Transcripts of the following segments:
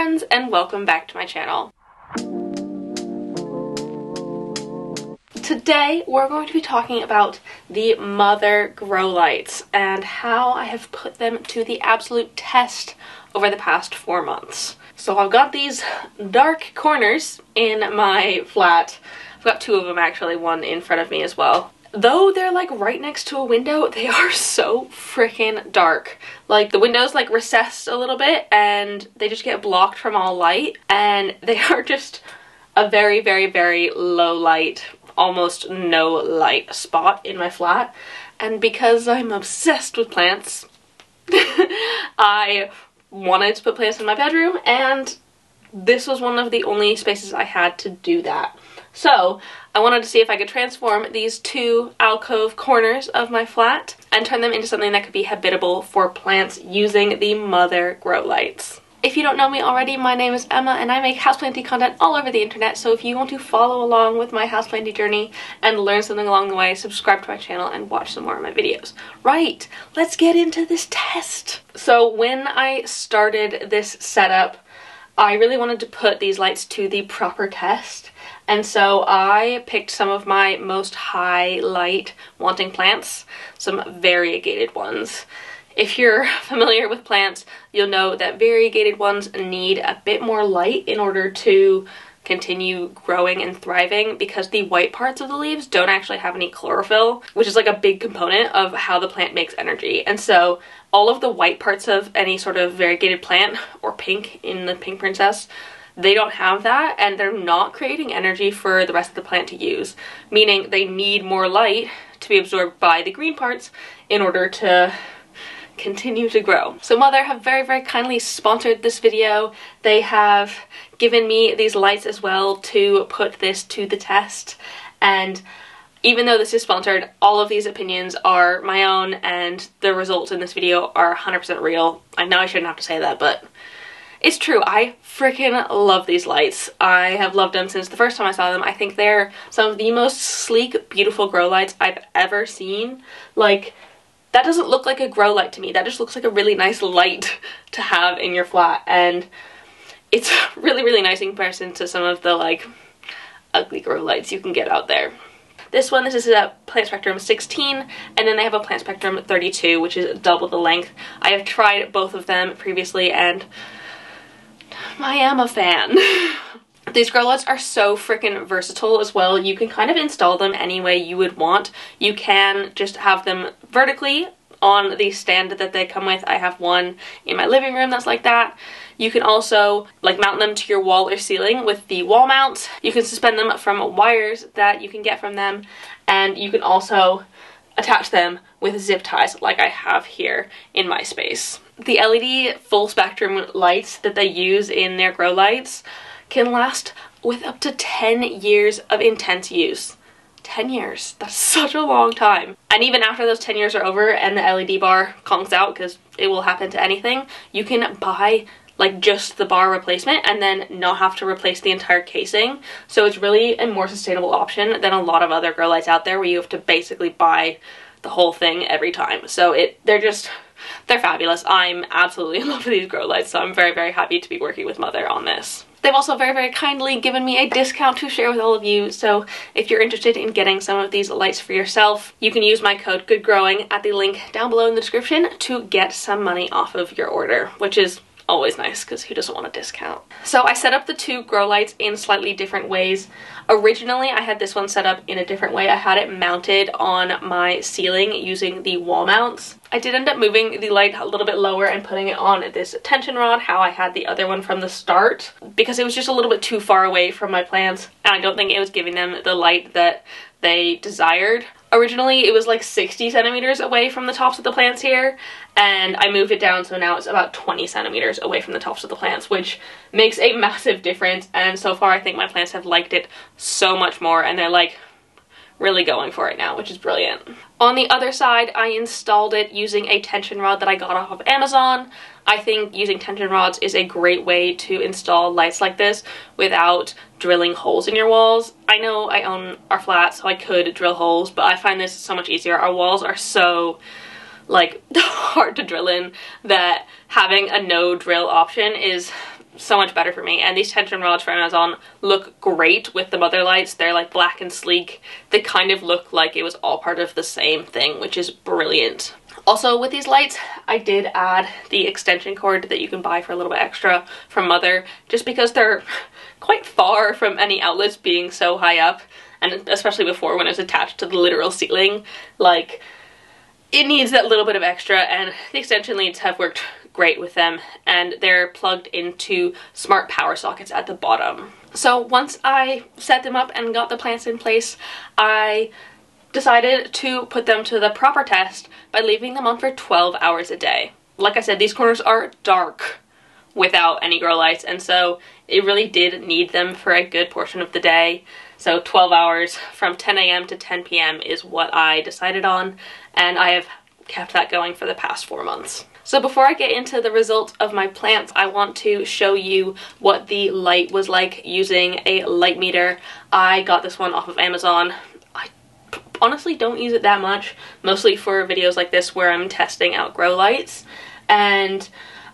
friends, and welcome back to my channel. Today we're going to be talking about the Mother grow lights and how I have put them to the absolute test over the past 4 months. So I've got these dark corners in my flat. I've got two of them actually, one in front of me as well. Though they're like right next to a window, they are so freaking dark. Like the window's like recessed a little bit and they just get blocked from all light, and they are just a very, very, very low light, almost no light spot in my flat. And because I'm obsessed with plants, I wanted to put plants in my bedroom, and this was one of the only spaces I had to do that. So I wanted to see if I could transform these two alcove corners of my flat and turn them into something that could be habitable for plants using the Mother grow lights. If you don't know me already, my name is Emma and I make houseplanty content all over the internet, so if you want to follow along with my houseplanty journey and learn something along the way, subscribe to my channel and watch some more of my videos. Right, let's get into this test. So when I started this setup, I really wanted to put these lights to the proper test. And so I picked some of my most high light wanting plants, some variegated ones. If you're familiar with plants, you'll know that variegated ones need a bit more light in order to continue growing and thriving, because the white parts of the leaves don't actually have any chlorophyll, which is like a big component of how the plant makes energy. And so all of the white parts of any sort of variegated plant, or pink in the Pink Princess, they don't have that, and they're not creating energy for the rest of the plant to use, meaning they need more light to be absorbed by the green parts in order to continue to grow. So Mother have very, very kindly sponsored this video. They have given me these lights as well to put this to the test, and even though this is sponsored, all of these opinions are my own and the results in this video are 100% real. I know I shouldn't have to say that, but it's true. I freaking love these lights. I have loved them since the first time I saw them. I think they're some of the most sleek, beautiful grow lights I've ever seen. Like, that doesn't look like a grow light to me. That just looks like a really nice light to have in your flat. And it's really, really nice in comparison to some of the like ugly grow lights you can get out there. This is a PlantSpectrum16, and then they have a PlantSpectrum32, which is double the length. I have tried both of them previously, and I am a fan. These grow lights are so freaking versatile as well. You can kind of install them any way you would want. You can just have them vertically on the stand that they come with. I have one in my living room that's like that. You can also like mount them to your wall or ceiling with the wall mounts. You can suspend them from wires that you can get from them, and you can also attach them with zip ties like I have here in my space. The LED full spectrum lights that they use in their grow lights can last with up to 10 years of intense use. 10 years, that's such a long time. And even after those 10 years are over and the LED bar conks out, because it will happen to anything, you can buy like just the bar replacement and then not have to replace the entire casing. So it's really a more sustainable option than a lot of other grow lights out there where you have to basically buy the whole thing every time. So they're fabulous. I'm absolutely in love with these grow lights, so I'm very, very happy to be working with Mother on this. They've also very, very kindly given me a discount to share with all of you, so if you're interested in getting some of these lights for yourself, you can use my code GOODGROWING at the link down below in the description to get some money off of your order, which is always nice because who doesn't want a discount? So I set up the two grow lights in slightly different ways. Originally, I had this one set up in a different way. I had it mounted on my ceiling using the wall mounts. I did end up moving the light a little bit lower and putting it on this tension rod, how I had the other one from the start, because it was just a little bit too far away from my plants, and I don't think it was giving them the light that they desired. Originally, it was like 60 centimeters away from the tops of the plants here, and I moved it down so now it's about 20 centimeters away from the tops of the plants, which makes a massive difference, and so far I think my plants have liked it so much more, and they're like really going for it now, which is brilliant. On the other side, I installed it using a tension rod that I got off of Amazon. I think using tension rods is a great way to install lights like this without drilling holes in your walls. I know I own our flat, so I could drill holes, but I find this so much easier. Our walls are so like hard to drill in that having a no drill option is so much better for me. And these tension rods from Amazon look great with the mother lights. They're like black and sleek. They kind of look like it was all part of the same thing, which is brilliant. Also with these lights, I did add the extension cord that you can buy for a little bit extra from Mother, just because they're quite far from any outlets being so high up, and especially before when it's attached to the literal ceiling, like, it needs that little bit of extra, and the extension leads have worked great with them, and they're plugged into smart power sockets at the bottom. So once I set them up and got the plants in place, I decided to put them to the proper test by leaving them on for 12 hours a day. Like I said, these corners are dark without any grow lights, and so it really did need them for a good portion of the day. So 12 hours from 10 a.m. to 10 p.m. is what I decided on, and I have kept that going for the past 4 months. So before I get into the results of my plants, I want to show you what the light was like using a light meter. I got this one off of Amazon. I honestly don't use it that much, mostly for videos like this where I'm testing out grow lights, and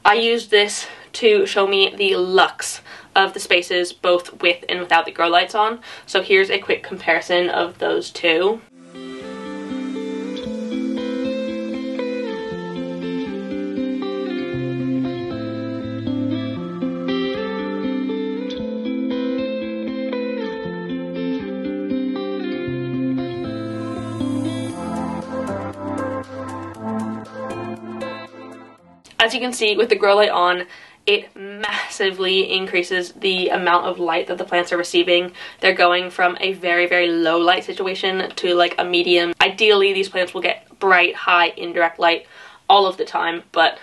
I used this to show me the lux of the spaces both with and without the grow lights on. So here's a quick comparison of those two. As you can see with the grow light on, it massively increases the amount of light that the plants are receiving. They're going from a very, very low light situation to like a medium. Ideally, these plants will get bright, high, indirect light all of the time, but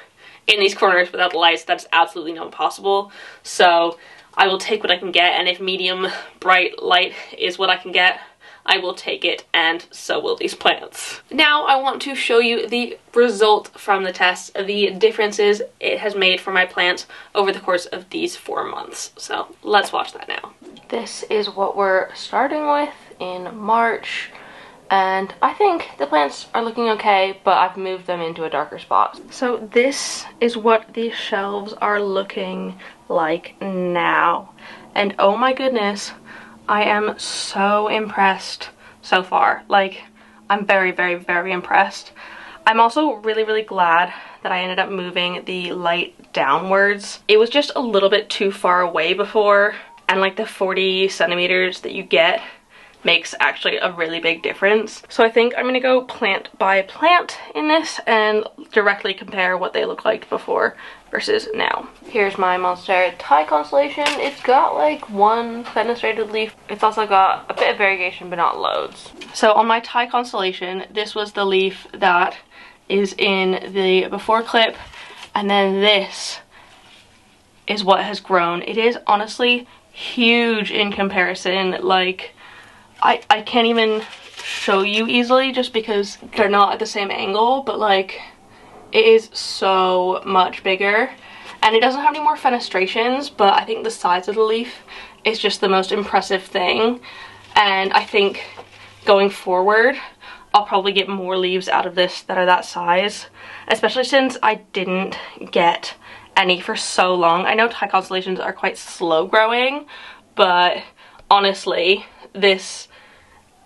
in these corners without the lights, that's absolutely not possible. So I will take what I can get, and if medium bright light is what I can get, I will take it, and so will these plants. Now I want to show you the result from the test, the differences it has made for my plants over the course of these 4 months. So let's watch that now. This is what we're starting with in March, and I think the plants are looking okay, but I've moved them into a darker spot. So this is what the shelves are looking like now, and oh my goodness, I am so impressed so far. Like, I'm very, very, very impressed. I'm also really, really glad that I ended up moving the light downwards. It was just a little bit too far away before, and like the 40 centimeters that you get makes actually a really big difference. So I think I'm gonna go plant by plant in this and directly compare what they look like before versus now. Here's my Monstera Thai constellation. It's got like one fenestrated leaf. It's also got a bit of variegation, but not loads. So on my Thai constellation, this was the leaf that is in the before clip, and then this is what has grown. It is honestly huge in comparison. Like, I can't even show you easily just because they're not at the same angle, but like, it is so much bigger, and it doesn't have any more fenestrations, but I think the size of the leaf is just the most impressive thing. And I think going forward, I'll probably get more leaves out of this that are that size, especially since I didn't get any for so long. I know Thai constellations are quite slow growing, but honestly, this,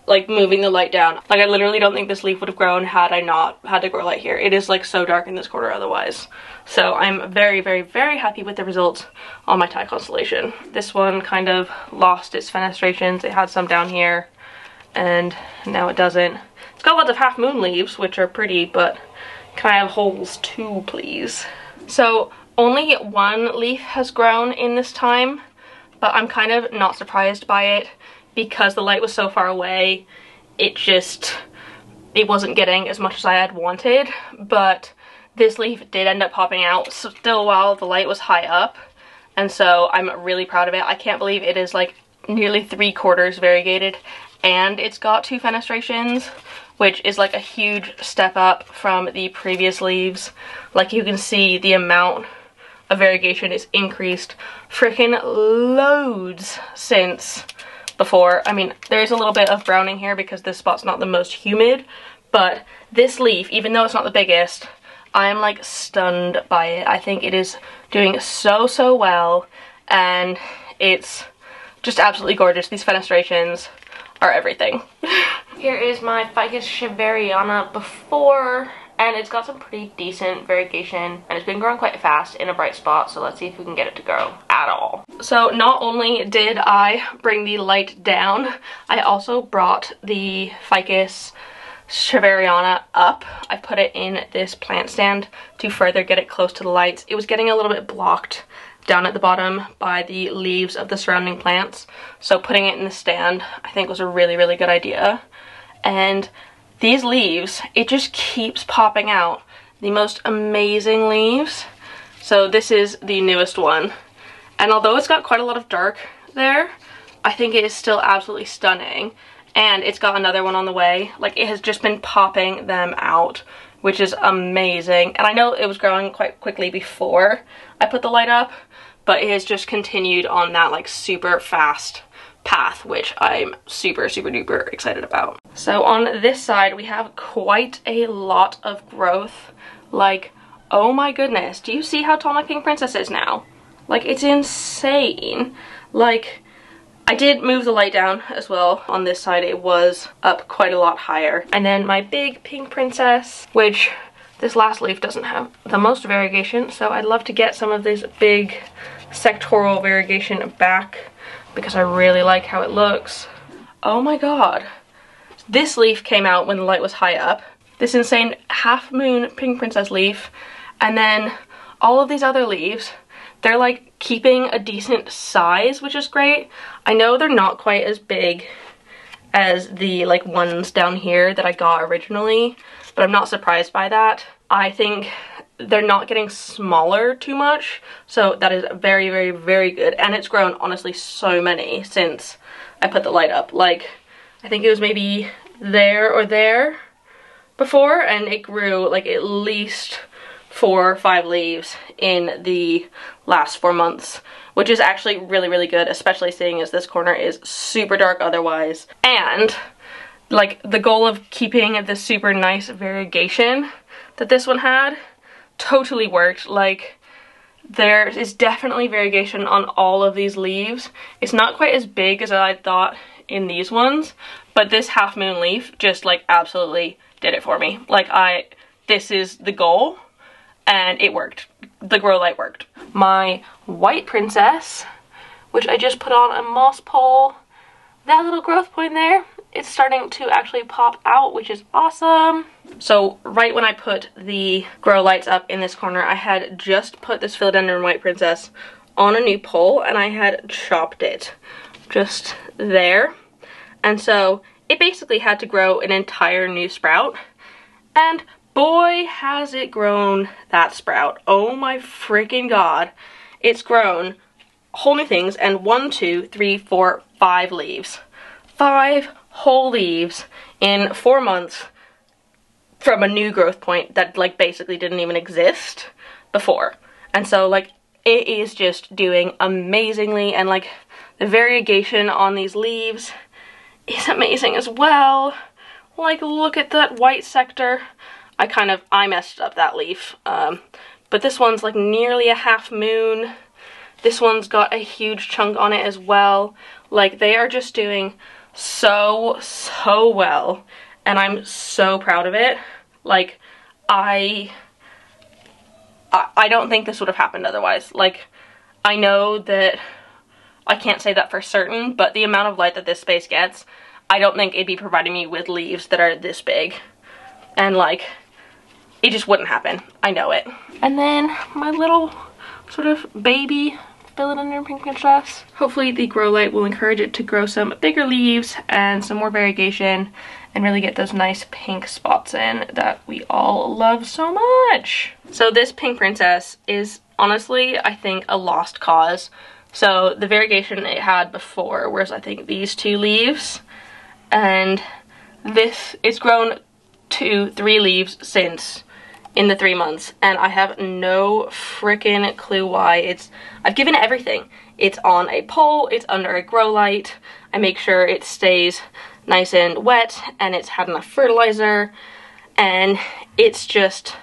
like, moving the light down, like, I literally don't think this leaf would have grown had I not had the grow light here. It is like so dark in this corner otherwise. So I'm very, very, very happy with the results on my Thai constellation. This one kind of lost its fenestrations. It had some down here, and now it doesn't. It's got lots of half moon leaves, which are pretty, but can I have holes too, please? So only one leaf has grown in this time, but I'm kind of not surprised by it because the light was so far away. It wasn't getting as much as I had wanted, but this leaf did end up popping out still while the light was high up, and so I'm really proud of it. I can't believe it is like nearly 3/4 variegated, and it's got 2 fenestrations, which is like a huge step up from the previous leaves. Like, you can see the amount of variegation is increased freaking loads since before. I mean, there's a little bit of browning here because this spot's not the most humid, but this leaf, even though it's not the biggest, I am like stunned by it. I think it is doing so well, and it's just absolutely gorgeous. These fenestrations are everything. Here is my Ficus Shaveriana before, and it's got some pretty decent variegation, and it's been growing quite fast in a bright spot, so let's see if we can get it to grow at all. So not only did I bring the light down, I also brought the Ficus Shaveriana up. I put it in this plant stand to further get it close to the lights. It was getting a little bit blocked down at the bottom by the leaves of the surrounding plants, so putting it in the stand I think was a really good idea. And these leaves, it just keeps popping out the most amazing leaves. So this is the newest one, and although it's got quite a lot of dark there, I think it is still absolutely stunning. And it's got another one on the way. Like, it has just been popping them out, which is amazing. And I know it was growing quite quickly before I put the light up, but it has just continued on that like super fast path, which I'm super duper excited about. So on this side we have quite a lot of growth. Like, oh my goodness, do you see how tall my pink princess is now? Like, it's insane. Like, I did move the light down as well. On this side it was up quite a lot higher. And then my big pink princess, which this last leaf doesn't have the most variegation, so I'd love to get some of this big sectoral variegation back because I really like how it looks. Oh my god. This leaf came out when the light was high up. This insane half moon pink princess leaf. And then all of these other leaves, they're like keeping a decent size, which is great. I know they're not quite as big as the like ones down here that I got originally, but I'm not surprised by that. I think they're not getting smaller too much, so that is very good. And it's grown honestly so many since I put the light up. Like, I think it was maybe there or there before, and it grew like at least 4 or 5 leaves in the last 4 months, which is actually really good, especially seeing as this corner is super dark otherwise. And like, the goal of keeping the super nice variegation that this one had totally worked. Like, there is definitely variegation on all of these leaves. It's not quite as big as I thought in these ones, but this half moon leaf just like absolutely did it for me. Like, this is the goal, and it worked. The grow light worked. My white princess, which I just put on a moss pole, that little growth point there, it's starting to actually pop out, which is awesome. So right when I put the grow lights up in this corner, I had just put this philodendron white princess on a new pole, and I had chopped it just there. And so it basically had to grow an entire new sprout, and boy has it grown that sprout. Oh my freaking god. It's grown whole new things, and 1, 2, 3, 4, 5 leaves. 5 whole leaves in 4 months from a new growth point that like basically didn't even exist before. And so like, it is just doing amazingly, and like the variegation on these leaves is amazing as well. Like, look at that white sector. I messed up that leaf, but this one's like nearly a half moon. This one's got a huge chunk on it as well. Like, they are just doing so well, and I'm so proud of it. Like, I don't think this would have happened otherwise. Like, I know that I can't say that for certain, but the amount of light that this space gets, I don't think it'd be providing me with leaves that are this big. And like, it just wouldn't happen. I know it. And then my little sort of baby philodendron pink princess. Hopefully the grow light will encourage it to grow some bigger leaves and some more variegation, and really get those nice pink spots in that we all love so much. So this pink princess is honestly, I think, a lost cause. So the variegation it had before was, I think, these 2 leaves, and this, it's grown to 3 leaves since in the 3 months, and I have no freaking clue why. I've given it everything. It's on a pole, it's under a grow light, I make sure it stays nice and wet, and it's had enough fertilizer, and it's just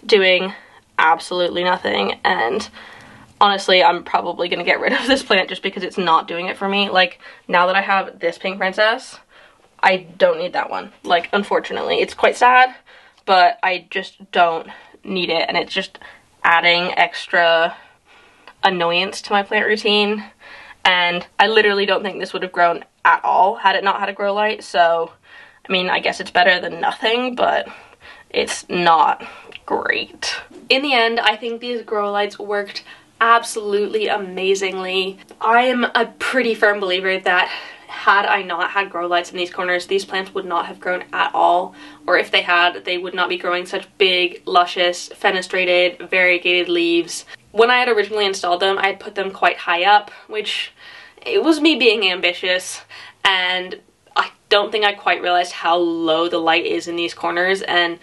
doing absolutely nothing, and honestly, I'm probably gonna get rid of this plant just because it's not doing it for me. Like, now that I have this pink princess, I don't need that one. Like, unfortunately, it's quite sad, but I just don't need it, and it's just adding extra annoyance to my plant routine. And I literally don't think this would have grown at all had it not had a grow light. So, I mean, I guess it's better than nothing, but it's not great. In the end, I think these grow lights worked absolutely amazingly. I am a pretty firm believer that had I not had grow lights in these corners, these plants would not have grown at all, or if they had, they would not be growing such big, luscious, fenestrated, variegated leaves. When I had originally installed them, I had put them quite high up, which it was me being ambitious, and I don't think I quite realized how low the light is in these corners, and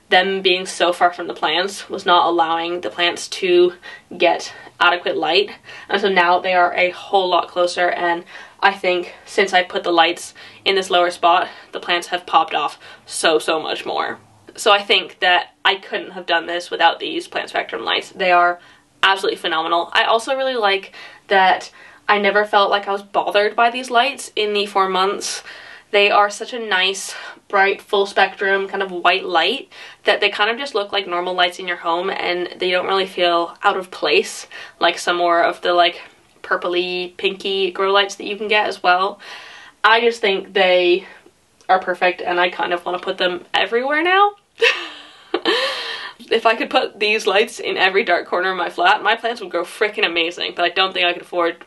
them being so far from the plants was not allowing the plants to get adequate light. And so now they are a whole lot closer, and I think since I put the lights in this lower spot, the plants have popped off so much more. So I think that I couldn't have done this without these PlantSpectrum lights. They are absolutely phenomenal. I also really like that I never felt like I was bothered by these lights in the 4 months. They are such a nice, bright, full spectrum kind of white light that they kind of just look like normal lights in your home, and they don't really feel out of place like some more of the like purpley, pinky grow lights that you can get as well. I just think they are perfect, and I kind of want to put them everywhere now. If I could put these lights in every dark corner of my flat, my plants would grow freaking amazing, but I don't think I could afford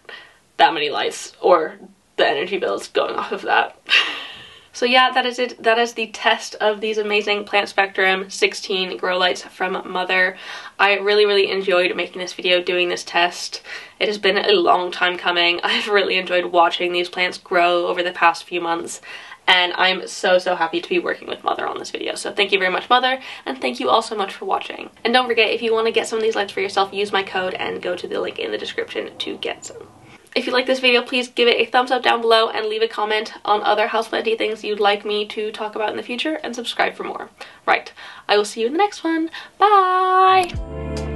that many lights or the energy bills going off of that. So yeah, that is it. That is the test of these amazing PlantSpectrum16 grow lights from Mother. I really enjoyed making this video, doing this test. It has been a long time coming. I've really enjoyed watching these plants grow over the past few months, and I'm so happy to be working with Mother on this video. So thank you very much, Mother, and thank you all so much for watching. And don't forget, if you want to get some of these lights for yourself, use my code and go to the link in the description to get some. If you like this video, please give it a thumbs up down below and leave a comment on other houseplanty things you'd like me to talk about in the future, and subscribe for more. Right, I will see you in the next one. Bye!